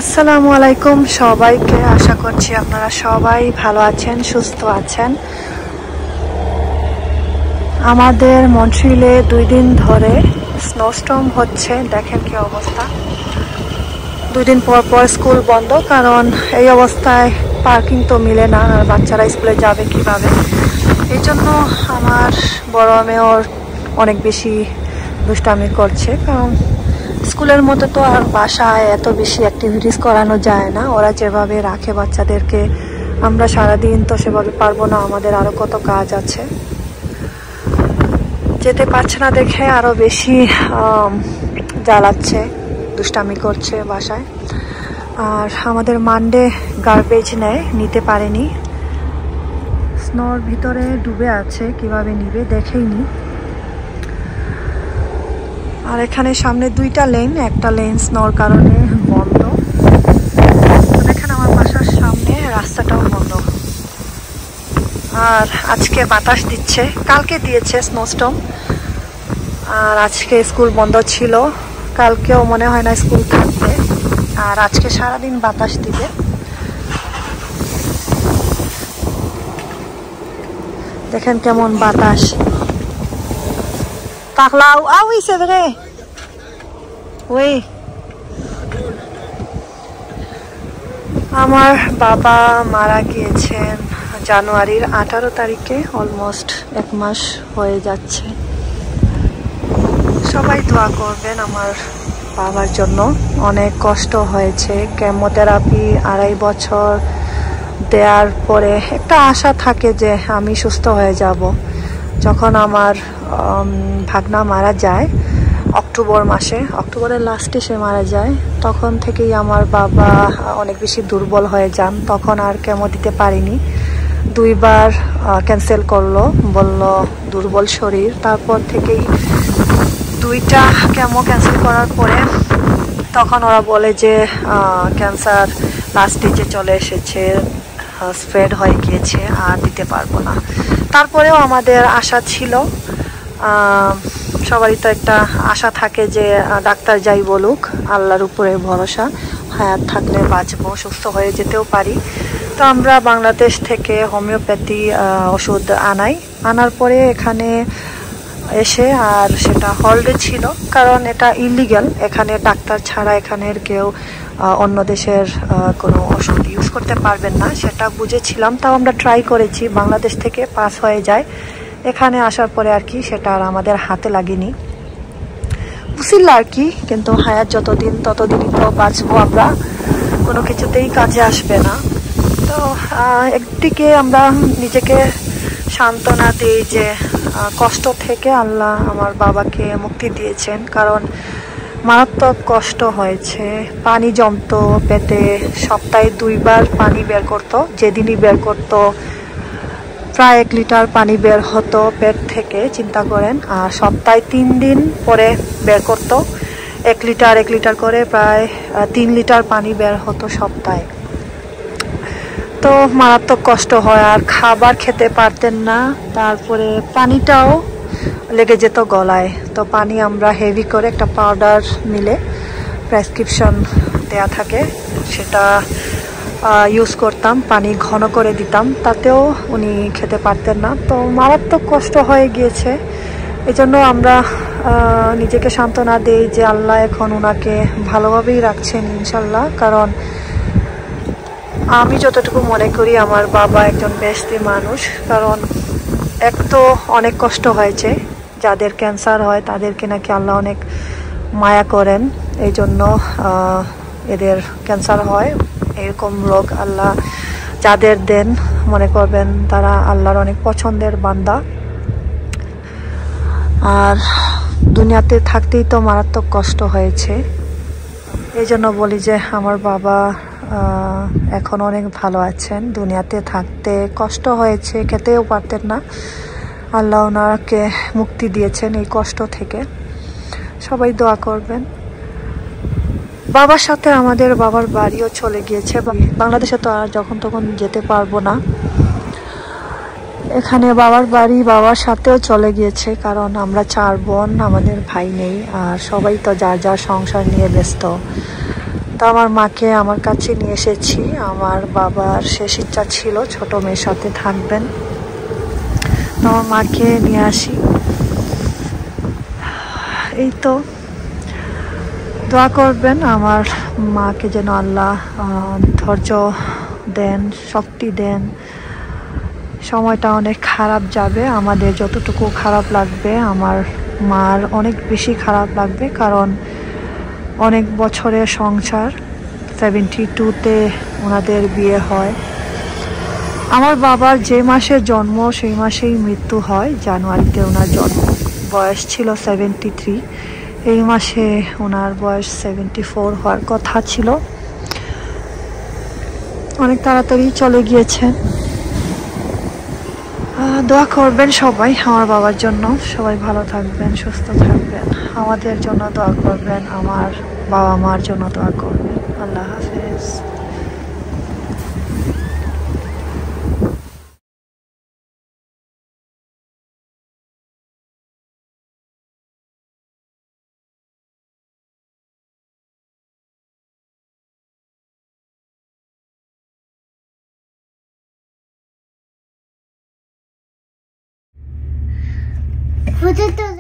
আসসালামু আলাইকুম সবাইকে। আশা করছি আপনারা সবাই ভালো আছেন, সুস্থ আছেন। আমাদের মন্ট্রিলে 2 দিন ধরে স্নোস্টর্ম হচ্ছে, দেখেন কি অবস্থা। 2 দিন পর পর স্কুল বন্ধ, কারণ এই অবস্থায় পার্কিং তো মিলে না, আর বাচ্চারা স্কুলে যাবে কিভাবে। এই জন্য আমার বড় মেয়েও অনেক বেশি দুষ্টামি করছে, কারণ স্কুলের মতো তো আর বাসায় এত বেশি অ্যাক্টিভিটিস করানো যায় না। ওরা যেভাবে রাখে বাচ্চাদেরকে, আমরা সারাদিন তো সেভাবে পারবো না, আমাদের আরো কত কাজ আছে। যেতে পারছে না দেখে আরো বেশি জ্বালাচ্ছে, দুষ্টামি করছে বাসায়। আর আমাদের মানডে গার্বেজ নিতে পারেনি, স্নোর ভিতরে ডুবে আছে, কিভাবে নিবে দেখেইনি। আর এখানে সামনে 2টা লেন, একটা লেন স্নোর কারণে বন্ধ। দেখেন আমার বাসার সামনে রাস্তাটাও বন্ধ। আর আজকে বাতাস দিচ্ছে, কালকে দিয়েছে স্নোস্টর্ম, আর আজকে স্কুল বন্ধ ছিল। কালকেও মনে হয় না স্কুল থাকবে, আর আজকে সারাদিন বাতাস দিবে। দেখেন কেমন বাতাস। পাগলাও আউই সেভরে ওই। আমার বাবা মারা গিয়েছেন জানুয়ারির 18 তারিখে, অলমোস্ট 1 মাস হয়ে যাচ্ছে। সবাই দোয়া করবেন আমার বাবার জন্য, অনেক কষ্ট হয়েছে। কেমোথেরাপি 2.5 বছর দেওয়ার পরে একটা আশা থাকে যে আমি সুস্থ হয়ে যাব। যখন আমার ভাগনা মারা যায় অক্টোবর মাসে, অক্টোবরের লাস্টে সে মারা যায়, তখন থেকেই আমার বাবা অনেক বেশি দুর্বল হয়ে যান। তখন আর কেমো দিতে পারিনি, 2 বার ক্যান্সেল করলো, বলল দুর্বল শরীর। তারপর থেকেই 2টা কেমো ক্যান্সেল করার পরে তখন ওরা বলে যে ক্যান্সার লাস্ট স্টেজে চলে এসেছে, স্প্রেড হয়ে গিয়েছে, আর দিতে পারবো না। তারপরেও আমাদের আশা ছিল, সবারই তো একটা আশা থাকে যে ডাক্তার যাই বলুক, আল্লাহর উপরে ভরসা, হায়াত থাকলে বাঁচবো, সুস্থ হয়ে যেতেও পারি। তো আমরা বাংলাদেশ থেকে হোমিওপ্যাথি ওষুধ আনার পরে এখানে এসে, আর সেটা হল্ডে ছিল, কারণ এটা ইলিগাল, এখানে ডাক্তার ছাড়া এখানের কেউ অন্য দেশের কোনো ওষুধ ইউজ করতে পারবেন না, সেটা বুঝেছিলাম। তাও আমরা ট্রাই করেছি, বাংলাদেশ থেকে পাস হয়ে যায়। এখানে আসার পরে আর কি সেটা আর আমাদের হাতে লাগেনি, বুঝিল আর কি। কিন্তু হায়াত যতদিন ততদিনই তো বাঁচবো আমরা, কোনো কিছুতেই কাজে আসবে না। তো একদিকে আমরা নিজেকে সান্ত্বনা দিই যে কষ্ট থেকে আল্লাহ আমার বাবাকে মুক্তি দিয়েছেন, কারণ মারাত্মক কষ্ট হয়েছে। পানি জমতো পেটে, সপ্তাহে 2 বার পানি বের করতো, যেদিনই বের করতো প্রায় 1 লিটার পানি বের হতো পেট থেকে, চিন্তা করেন। আর সপ্তাহে 3 দিন পরে বের করতো 1 লিটার করে, প্রায় 3 লিটার পানি বের হতো সপ্তাহে। তো মারাত্মক কষ্ট হয়, আর খাবার খেতে পারতেন না। তারপরে পানিটাও লেগে যেত গলায়। তো পানি আমরা হেভি করে একটা পাউডার মিলে প্রেসক্রিপশন দেয়া থাকে, সেটা ইউজ করতাম, পানি ঘন করে দিতাম, তাতেও উনি খেতে পারতেন না। তো মারাত্মক কষ্ট হয়ে গিয়েছে। এজন্য আমরা নিজেকে সান্ত্বনা দিই যে আল্লাহ এখন ওনাকে ভালোভাবেই রাখছেন ইনশাল্লাহ। কারণ আমি যতটুকু মনে করি আমার বাবা একজন বেহেশতি মানুষ, কারণ এক তো অনেক কষ্ট হয়েছে, যাদের ক্যান্সার হয় তাদেরকে নাকি আল্লাহ অনেক মায়া করেন, এই জন্য এদের ক্যান্সার হয়। এরকম রোগ আল্লাহ যাদের দেন, মনে করবেন তারা আল্লাহর অনেক পছন্দের বান্দা। আর দুনিয়াতে থাকতেই তো মারাত্মক কষ্ট হয়েছে, এই জন্য বলি যে আমার বাবা এখন অনেক ভালো আছেন। দুনিয়াতে থাকতে কষ্ট হয়েছে, খেতেও পারতেন না, আল্লাহ ওনাকে মুক্তি দিয়েছেন এই কষ্ট থেকে। সবাই দোয়া করবেন। বাবার সাথে আমাদের বাবার বাড়িও চলে গিয়েছে, বাংলাদেশে তো আর যখন তখন যেতে পারবো না। এখানে বাবার বাড়ি বাবার সাথেও চলে গিয়েছে, কারণ আমরা 4 বোন, আমাদের ভাই নেই, আর সবাই তো যার যার সংসার নিয়ে ব্যস্ত। তো আমার মাকে আমার কাছে নিয়ে এসেছি। আমার বাবার শেষ ইচ্ছা ছিল ছোট মেয়ের সাথে থাকবেন, তো আমার মাকে নিয়ে আসি। এই তো দোয়া করবেন আমার মাকে যেন আল্লাহ ধৈর্য দেন, শক্তি দেন। সময়টা অনেক খারাপ যাবে, আমাদের যতটুকু খারাপ লাগবে আমার মার অনেক বেশি খারাপ লাগবে, কারণ অনেক বছরের সংসার। 72-তে ওনাদের বিয়ে হয়। আমার বাবার যে মাসে জন্ম সেই মাসেই মৃত্যু হয়, জানুয়ারিতে ওনার জন্ম। বয়স ছিল 73, এই মাসে ওনার বয়স 74 হওয়ার কথা ছিল। অনেক তাড়াতাড়ি চলে গিয়েছেন। দোয়া করবেন সবাই আমার বাবার জন্য, সবাই ভালো থাকবেন, সুস্থ থাকবেন। আমাদের জন্য দোয়া করবেন, আমার বাবা মার জন্য দোয়া করবেন। আল্লাহ হাফেজ। What is the